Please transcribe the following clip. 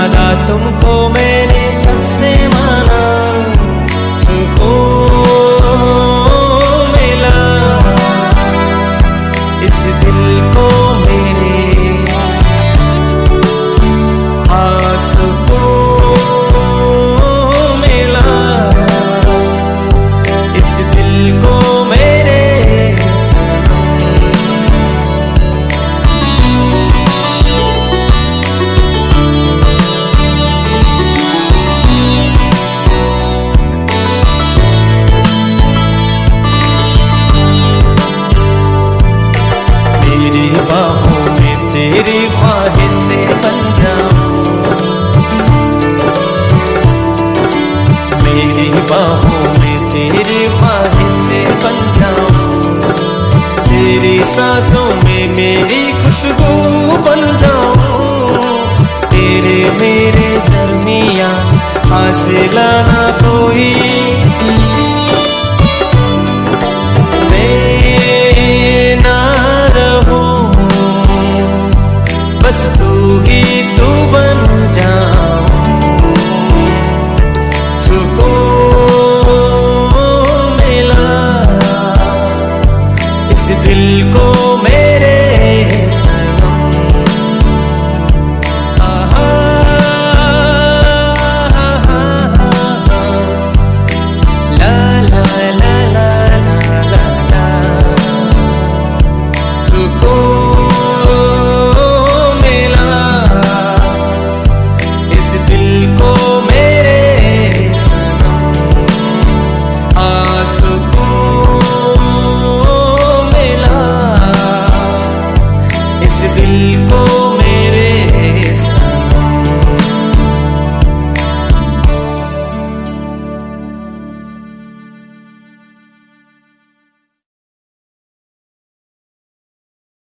लगा तुमको मैंने तब से माना, सुकून मिला इस दिल को मेरे, सुकून मिला इस दिल को मेरे सनम। मेरी बाहों में तेरी ख्वाहिश से बन जाऊं, मेरी बाहों में तेरी ख्वाहिश से बन जाऊं, तेरी सांसों में मेरी खुशबू बन जाऊं, तेरे मेरे दरमियां फासला ना कोई